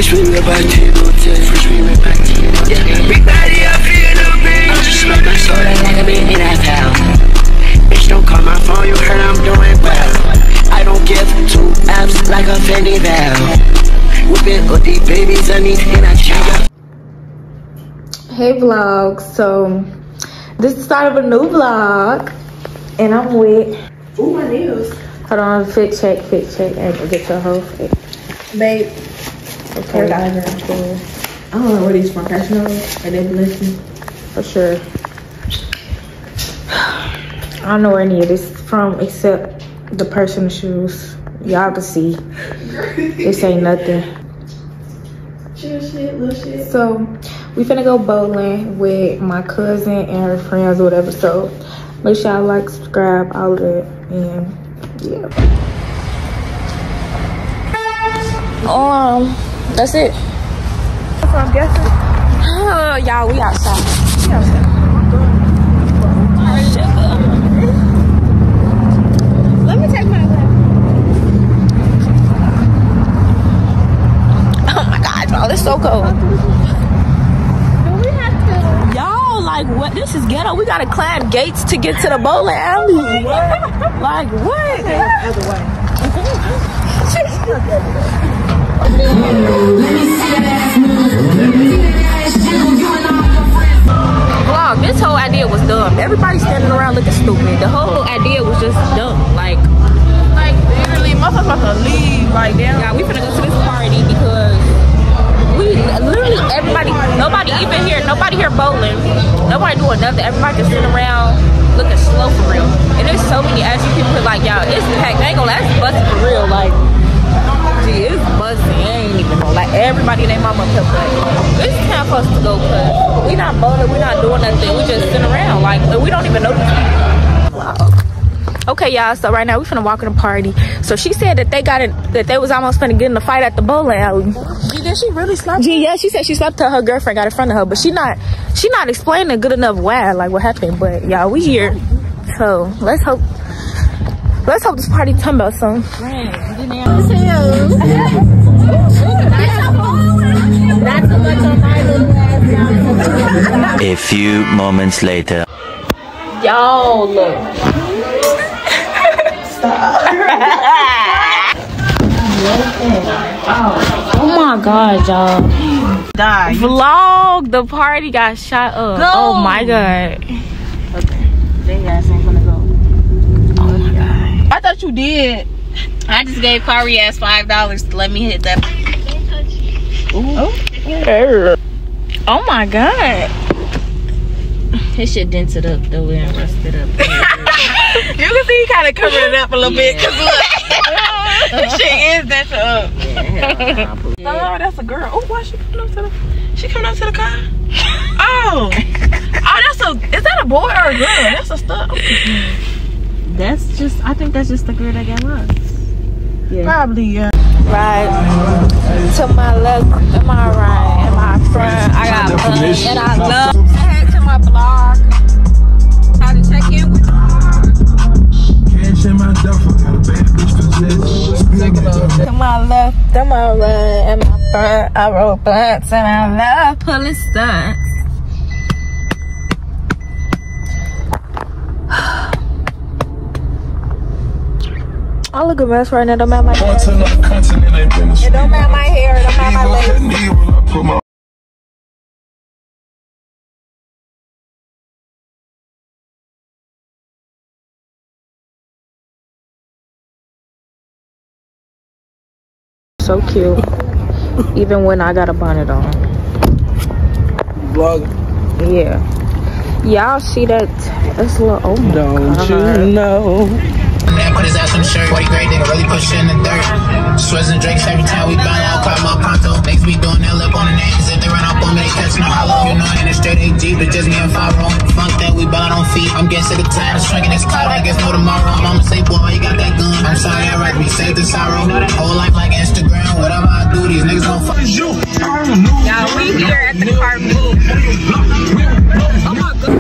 Fresh with me about 10 on 10. Fresh with me about 10 on 10. Big body up in the bed. I'm just smoking soda like a bit in that town. Bitch, don't call my phone, you heard I'm doing well. I don't give two apps like a Fendi valve. Whipping all these babies, I need in a child. Hey vlog, so this is the start of a new vlog and I'm with, ooh, my nails. Hold on, fit check, and get your whole fit. Babe, okay, cool. I don't know where these from, National, and they bless me. For sure. I don't know where any of this is from except the personal shoes. Y'all can see. This ain't nothing. Chill shit, little shit. So we finna go bowling with my cousin and her friends or whatever. So make sure y'all like, subscribe, all of that, and yeah. That's it. That's what I'm guessing. Y'all, we outside. Let me take my Oh my God, y'all, it's so cold. Do we have to? Y'all, like, what? This is ghetto. We gotta climb gates to get to the bowling alley. Like, what? Other way. Vlog, this whole idea was dumb. Everybody standing around looking stupid. The whole idea was just dumb. Like Literally, motherfuckers about to leave. Like, damn. yeah, we finna go to this party because we literally nobody even here. Nobody here bowling. Nobody doing nothing. Everybody just sitting around looking slow for real. And there's so many ashy people like, y'all, it's packed. I ain't gonna lie, it's busting for real. Like, gee, it's busting. I ain't even know. Like, everybody and their mama kept like, it's time for us to go because we not bowling, we not doing nothing. We just sitting around. Like, we don't even know these people. Wow. Okay, y'all, so right now we finna walk in the party. So she said that they was almost finna get in a fight at the bowling alley. Did she really slap? Gee, yeah, she said she slept till her girlfriend got in front of her, but she not explaining good enough why, like what happened. But y'all, we here, so let's hope this party talking about something. A few moments later. Y'all look. Oh my God, y'all. Die. Vlog, the party got shot up. Go. Oh my God. Okay. They ass ain't gonna go. Oh my God. I thought you did. I just gave Kari ass $5 to let me hit that. Oh my God. His shit dented up though and rusted up. You can see he kind of covered it up a little bit. Cause look, this shit is dented up. Yeah, Oh, that's a girl. Oh, why she coming up to the? She coming up to the car? Oh, is that a boy or a girl? That's a stud. that's just. I think that's just the girl that got lost. Yeah. Probably, yeah. Right to my left, to my right, and my front. I got fun and I love. Say hey to my blog. How to check in with to my left, to my right, and my front. I roll blunts and I love pulling stunts. I look a mess right now. Don't matter my hair. It don't matter my hair. It don't matter my legs. So cute. Even when I got a bonnet on. Vlog. Yeah. Y'all see that? That's a little. Oh my God. Don't you know? Man, put his ass on the shirt. 40 grade nigga really push in the dirt. Sweats and drinks every time we bound out. Climb up pronto. Makes me doing that lip on the names. If they run up on me, they catch no hollow. You know, in a straight AG, but just me and 5 roll. Funk that we bound on feet. I'm getting sick of time. Shrinking this cloud. I guess no tomorrow. Mama say, boy, you got that gun. I'm sorry, I'd rather be safe than sorrow. Whole life like Instagram. Whatever I do, these niggas gon' fuck you. Y'all, we here at the car move. Oh my God.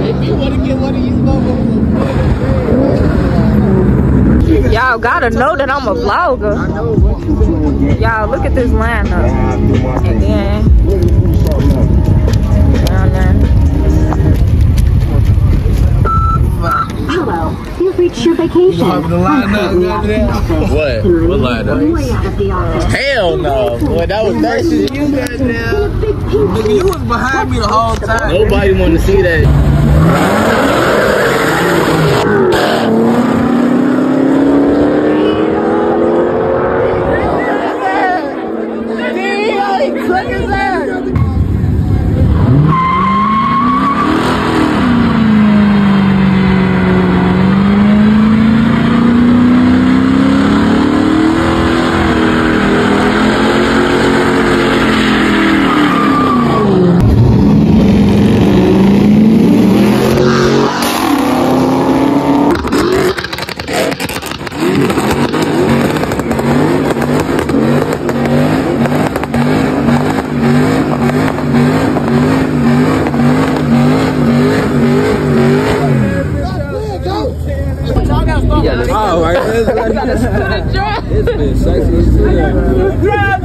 If you wanna get one of these motherfuckers, Y'all gotta know that I'm a vlogger. Y'all look at this lineup. And then down there. Hello, you've reached your vacation. What? What lineup? Hell no. Boy, that was that shit you got now. Nigga, you was behind me the whole time. Nobody wanted to see that.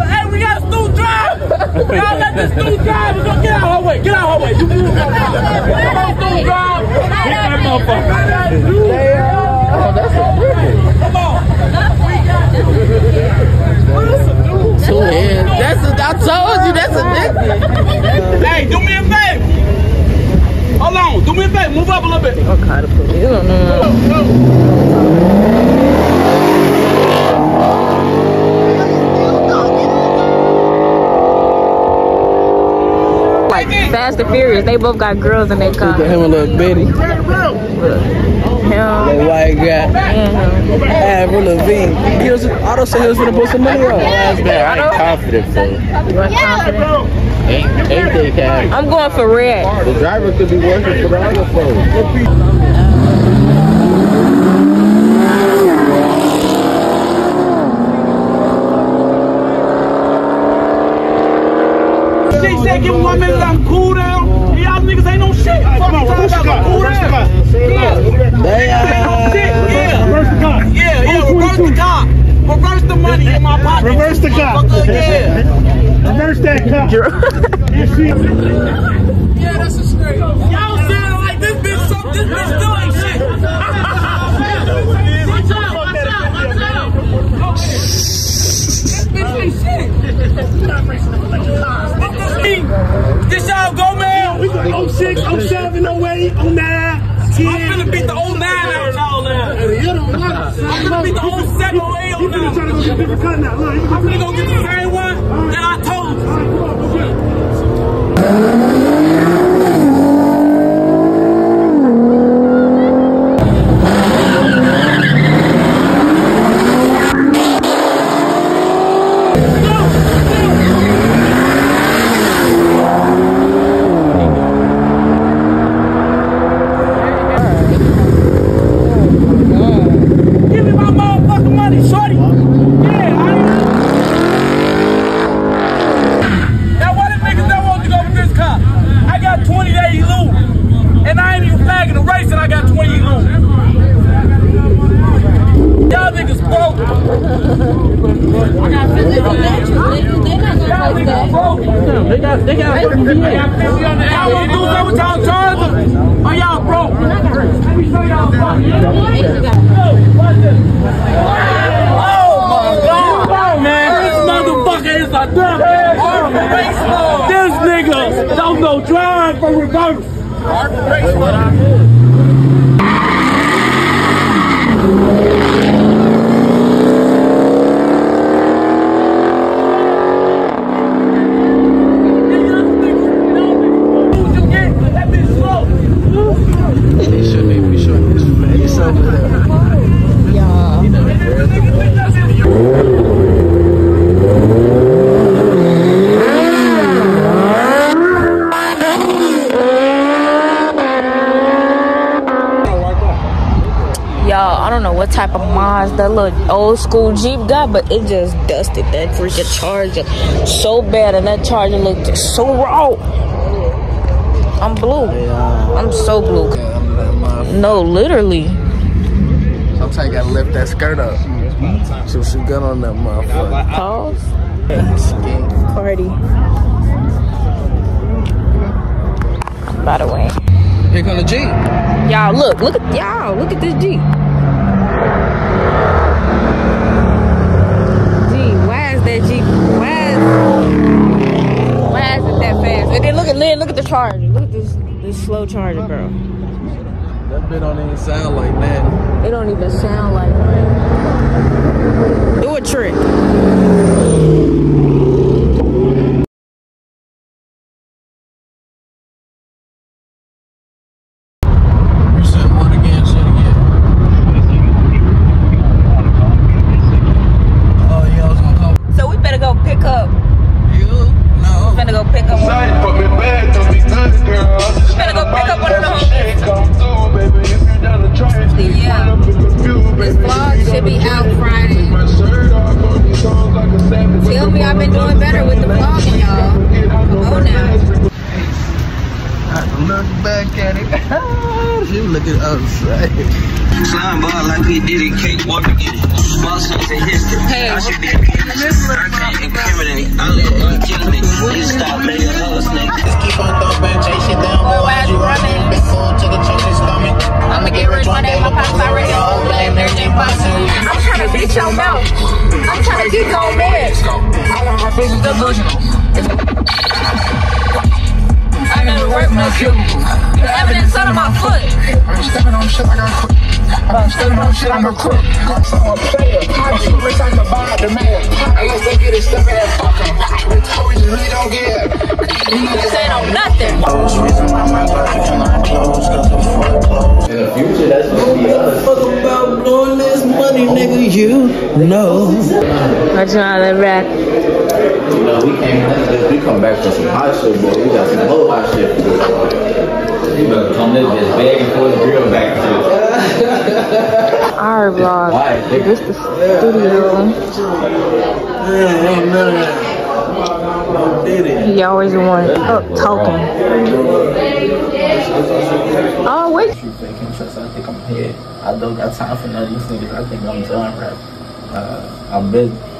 Hey, we got a stool driver. Y'all let this stool driver go. Get out of her way. Get out of her way. You move. Come on, stool driver. Hit that motherfucker. Oh, that's a tripping. Come on. Two hands. That's a, I told you that's a nigga. Hey, do me a favor. Hold on. Do me a favor. Move up a little bit. Okay, to put it on. Like Fast and Furious, they both got girls in their car. Him and little Betty. Him. That white guy. Avril Lavigne. He was, Otto said he was gonna put some money on. I ain't confident for it. You are confident? Ain't they cash? I'm going for red. The driver could be working for the other folks. She said give me 1 minute, I'm cool down. Y'all niggas ain't no shit. Come on, reverse the car. Cool down. Reverse the car. Yeah, reverse the car. Reverse the money in my pocket. Reverse the car. Yeah. Reverse that car. Yeah, that's a straight. Y'all saying it like this bitch still ain't shit. Watch out. This bitch ain't shit. This y'all go, man. We got 06, 07, 08, 09, 10. I'm finna beat the 09 out y'all now. I'm finna beat the 07, 08, 09. I'm finna go get the same one that I told you. They got 50 on the hour. Y'all do that with y'all charging? Or y'all broke? Let me show y'all something. Oh my God! Oh man, this motherfucker is a dumb ass. This nigga don't know drive for reverse. What type of Mazda little old school Jeep got, but it just dusted that freaking Charger so bad, and that Charger looked so raw. I'm blue. I'm so blue. No, literally. Sometimes you gotta lift that skirt up. So she got on that motherfucker. Pause. Party. By the way. Here come the Jeep. Y'all look at this Jeep. Gee, why is that Jeep? Why is it that fast? And then look at the charger. Look at this slow charger, bro. That bit don't even sound like that. It don't even sound like that. Do a trick. Slime ball like we did it, cake, walk to get it. Small songs in history. Hey, I should be a kid. I can't incriminate. I love killing it. Please stop making love snake. Just keep on throwing chase shit down. Why is you running? Been full to the church stomach. I'ma get rich one day. My pops already on blame. Everything possible. I'm trying to beat your mouth. I'm trying to get your man. I never worked no shoe. The evidence under my foot. I'm stepping on shit like I'm quick. I'm stepping on shit, I'm a crook. I'm so a player. I'm super rich, I'm the bar, the man. Unless they get it, step in and fuck them. We really don't get it. This ain't on nothing. In the future, that's gonna be us. Fuck about blowing this money, nigga, you know. What's wrong with that? You know, we came in this, we come back for some hot shit, boy. We got some low hot shit for this. You better come this bitch begging for the grill back to it. Our vlog. This the studio. He always the one up talking. Oh wait. I think I'm here. I don't got time for none of these niggas. I think I'm done rap.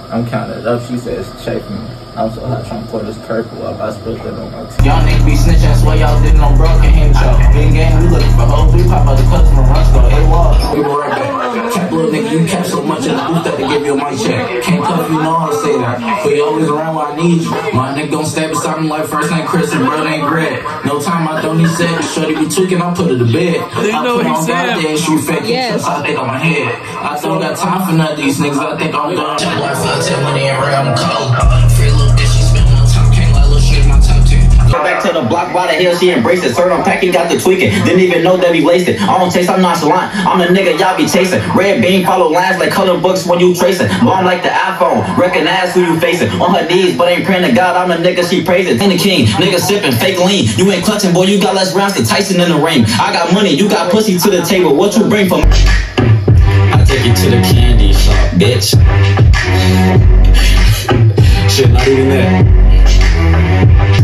I'm counting it up. She says, check me. I'm so hot trying to pour this purple up. I spilled it on my teeth. Y'all niggas be snitching, I swear y'all didn't know broken him. Big game, we looking for hoes. We pop out the customer run store. It was. We were right back. Check little nigga, you kept so much in the booth that to give you a mic check. Can't cuff you, know how to say that. But you always around where I need you. My nigga gon' stay beside me like first name Chris and brother ain't Greg. No time I don't need sex. Shorty be tweaking, I put her to bed. I put on God there and shoot fake. Yes. I think on my head. I don't got time for none of these niggas. I think I'm done. Check like 5-10 money and I'm cold. Free little bitch, she spend no time. Can't let little shit in my top 10. Go back to the block, why the hell she embraced it? Certain packing got the tweaking. Didn't even know that we laced it. I don't taste, I'm nonchalant. I'm the nigga y'all be chasing. Red bean follow lines like color books when you tracing. Bomb like the iPhone. Recognize who you facing. On her knees, but ain't praying to God. I'm the nigga she praising. And the king, nigga sipping, fake lean. You ain't clutching, boy. You got less rounds than Tyson in the ring. I got money, you got pussy to the table. What you bring for me? I take you to the candy shop, bitch. Shit, not even that.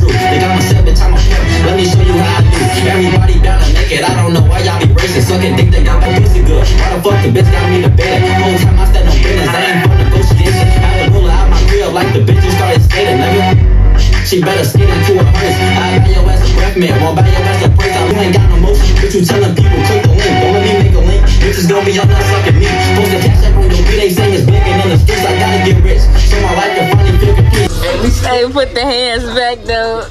They got my 7 times. Let me show you how I do. Everybody down and naked. I don't know why y'all be racing. Sucking dick, they got my pussy good. Why the fuck the bitch got me to bed? Whole time I stand on business. I ain't from negotiation. I had to roll out my grill like the bitch who started skating, nigga. She better skate into a hearse. I buy your ass a breath mint. Won't buy your ass a break. I ain't got no motion. But you telling people click the link. Don't let me make a link. Bitches gon' be on that sucking me. Post the cash up on your beat. They say it's big and in the streets. I gotta get rich. So my life can finally feel complete. Hey, put the hands back though.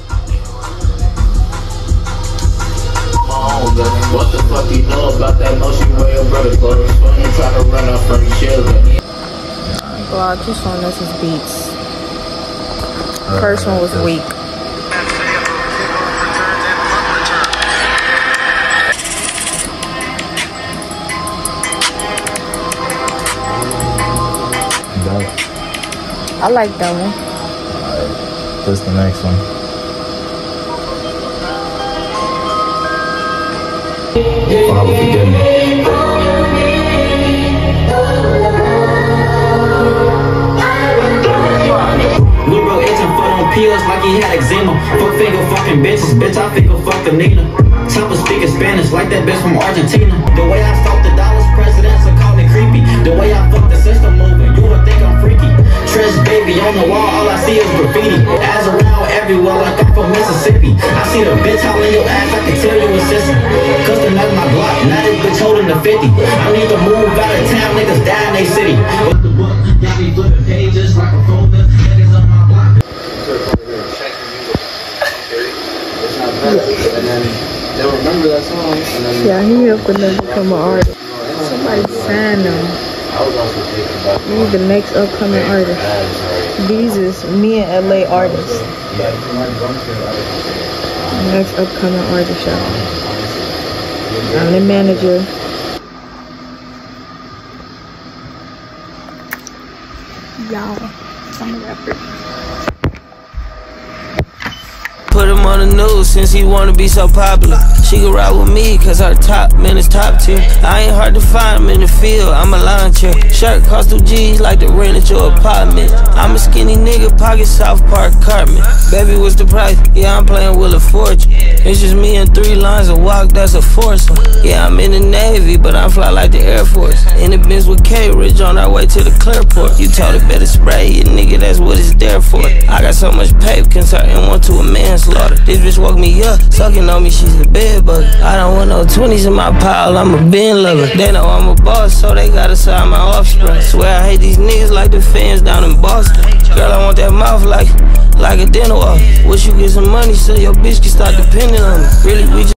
What the fuck you know about that motion where your brother close? Funny trying to run off from your children. Well, just on this is beats. First one was weak. I like that one. Alright, what's the next one? Father, forgive me. Lil' itching foot on pills like he had eczema. Fuck finger fucking bitches, bitch, I think fuck a Nina. Chopper speaking Spanish like that bitch from Argentina. The way I stalk the dollars, presidents are call me creepy. The way I fuck the system moving. graffiti. Ass around everywhere like I'm from Mississippi. I see the bitch all in your ass, I can tell you it's sissy. Customize my block, now this bitch holding the 50. I need to move out of town, niggas die in they city. But the book got me flipping pages like a folder. Niggas on my block. It's not better. And then they'll remember that song. And then Yeah, he helping them become an artist. Somebody sign them. I was also thinking about He's the next upcoming artist. These is me and LA artists. Next upcoming artist, y'all. I'm the manager. Y'all, I'm a rapper. Put him on the news since he wanna be so popular. She can ride with me cause her top man is top tier. I ain't hard to find him in the field, I'm a lawn chair. Shirt cost 2 G's like the rent at your apartment. I'm a skinny nigga, pocket South Park Cartman. Baby, what's the price? Yeah, I'm playing Wheel of Fortune. It's just me and 3 lines of walk, that's a foursome. Yeah, I'm in the Navy, but I fly like the Air Force. In the Benz with K-Ridge on our way to the Clearport. You told it better spray it, nigga, that's what it's there for. I got so much paper, concerning one to a manslaughter. This bitch woke me up, sucking on me, she's a bed bug. I don't want no 20s in my pile, I'm a bin lover. They know I'm a boss, so they gotta sign my offspring. Swear I hate these niggas like the fans down in Boston. Girl, I want that mouth like a dinner wall. Wish you get some money so your bitch can start depending on me. Really, we just